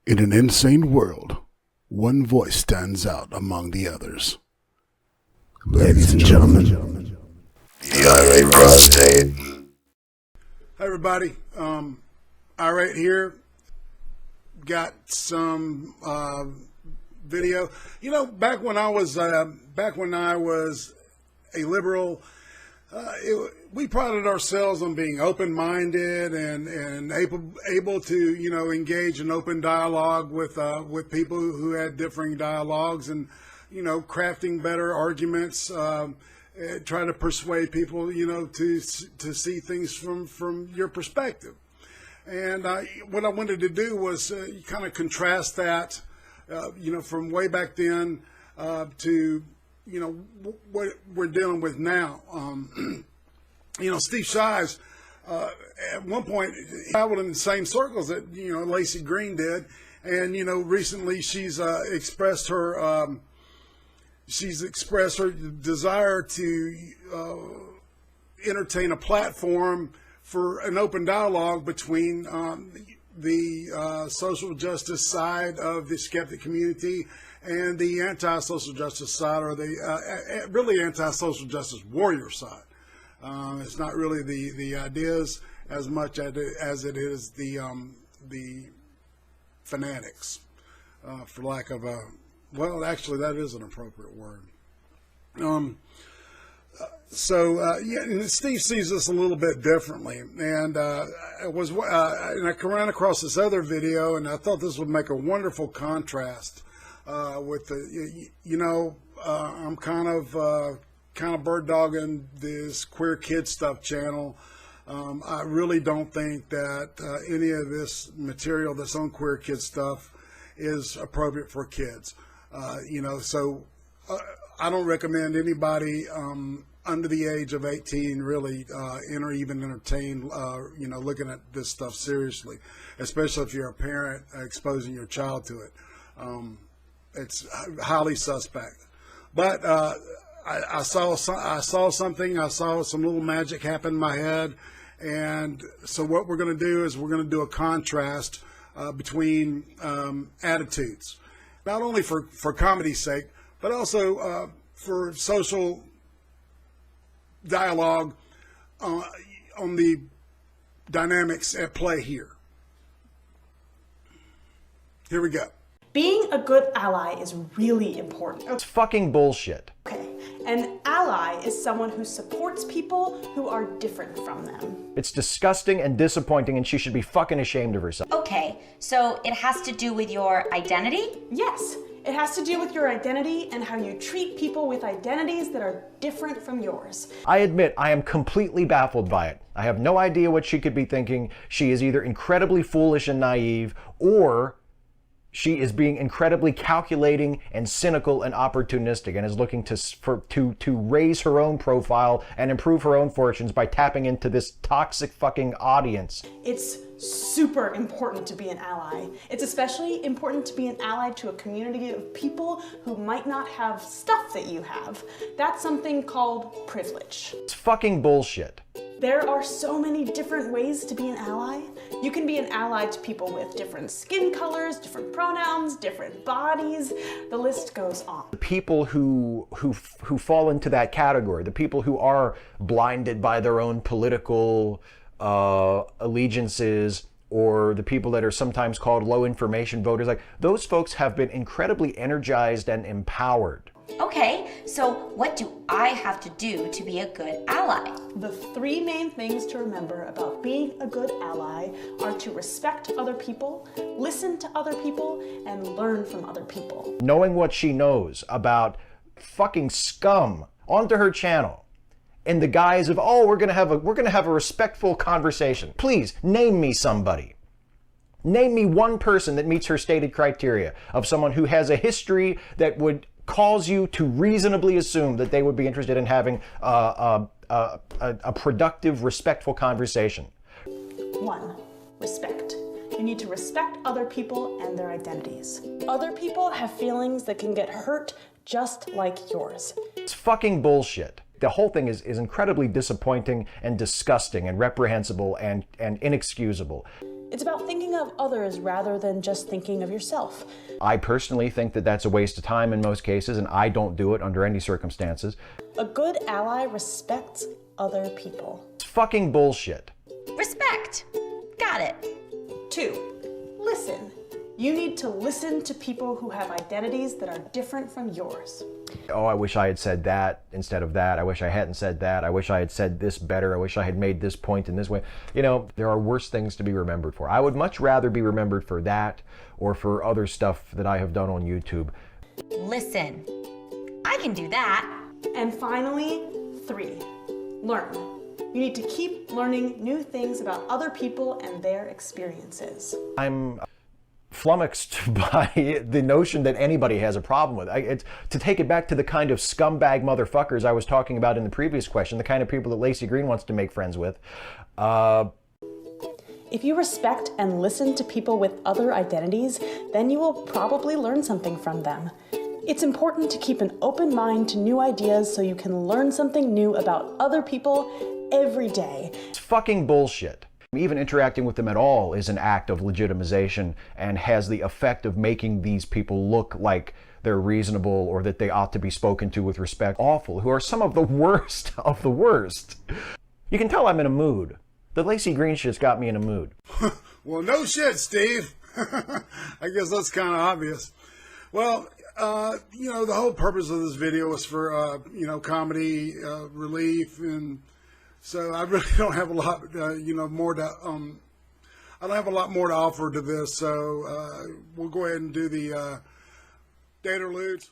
In an insane world, one voice stands out among the others. Ladies and gentlemen, the irate prostate. Hi everybody, irate here. Got some video. You know, back when I was a liberal, we prided ourselves on being open-minded and able to, you know, engage in open dialogue with people who had differing dialogues, and, you know, crafting better arguments, trying to persuade people, you know, to see things from your perspective. And what I wanted to do was kind of contrast that, you know, from way back then to, you know, what we're dealing with now. You know, Steve Shives, at one point, traveled in the same circles that, you know, Lacey Green did. And, you know, recently she's expressed her desire to entertain a platform for an open dialogue between the social justice side of the skeptic community and the anti-social justice side, or the really anti-social justice warrior side. It's not really the ideas as much as it is the fanatics, for lack of a, well, actually that is an appropriate word. Yeah, and Steve sees this a little bit differently, and and I ran across this other video, and I thought this would make a wonderful contrast with the, you know, I'm kind of bird dogging this queer kid stuff channel. I really don't think that any of this material that's on queer kid stuff is appropriate for kids. You know, so I don't recommend anybody under the age of 18 really even entertain, you know, looking at this stuff seriously, especially if you're a parent exposing your child to it. It's highly suspect. But I saw something. I saw some little magic happen in my head, and so what we're going to do is we're going to do a contrast between attitudes, not only for comedy's sake, but also for social dialogue on the dynamics at play here. Here we go. Being a good ally is really important. It's fucking bullshit. Okay, an ally is someone who supports people who are different from them. It's disgusting and disappointing, and she should be fucking ashamed of herself. Okay, so it has to do with your identity? Yes, it has to do with your identity and how you treat people with identities that are different from yours. I admit I am completely baffled by it. I have no idea what she could be thinking. She is either incredibly foolish and naive, or she is being incredibly calculating and cynical and opportunistic, and is looking to raise her own profile and improve her own fortunes by tapping into this toxic fucking audience. It's super important to be an ally. It's especially important to be an ally to a community of people who might not have stuff that you have. That's something called privilege. It's fucking bullshit. There are so many different ways to be an ally. You can be an ally to people with different skin colors, different pronouns, different bodies. The list goes on. The people who fall into that category, the people who are blinded by their own political allegiances, or the people that are sometimes called low information voters, like those folks have been incredibly energized and empowered. Okay, so what do I have to do to be a good ally? The three main things to remember about being a good ally are to respect other people, listen to other people, and learn from other people. Knowing what she knows about fucking scum onto her channel in the guise of, oh, we're gonna have a respectful conversation. Please name me somebody. Name me one person that meets her stated criteria of someone who has a history that would cause you to reasonably assume that they would be interested in having a productive, respectful conversation. 1. Respect. You need to respect other people and their identities. Other people have feelings that can get hurt just like yours. It's fucking bullshit. The whole thing is incredibly disappointing and disgusting and reprehensible and inexcusable. It's about thinking of others rather than just thinking of yourself. I personally think that that's a waste of time in most cases, and I don't do it under any circumstances. A good ally respects other people. It's fucking bullshit. Respect. Got it. 2, listen. You need to listen to people who have identities that are different from yours. Oh, I wish I had said that instead of that. I wish I hadn't said that. I wish I had said this better. I wish I had made this point in this way. You know, there are worse things to be remembered for. I would much rather be remembered for that or for other stuff that I have done on YouTube. Listen. I can do that. And finally, 3, learn. You need to keep learning new things about other people and their experiences. I'm flummoxed by the notion that anybody has a problem with it. It's, to take it back to the kind of scumbag motherfuckers I was talking about in the previous question, the kind of people that Lacey Green wants to make friends with. If you respect and listen to people with other identities, then you will probably learn something from them. It's important to keep an open mind to new ideas so you can learn something new about other people every day. It's fucking bullshit. Even interacting with them at all is an act of legitimization and has the effect of making these people look like they're reasonable or that they ought to be spoken to with respect. Awful, who are some of the worst of the worst. You can tell I'm in a mood. The Lacey Green shit's got me in a mood. Well, no shit, Steve. I guess that's kind of obvious. Well, you know, the whole purpose of this video was for, you know, comedy relief, and so I really don't have a lot, you know, more to, I don't have a lot more to offer to this, so we'll go ahead and do the data alludes.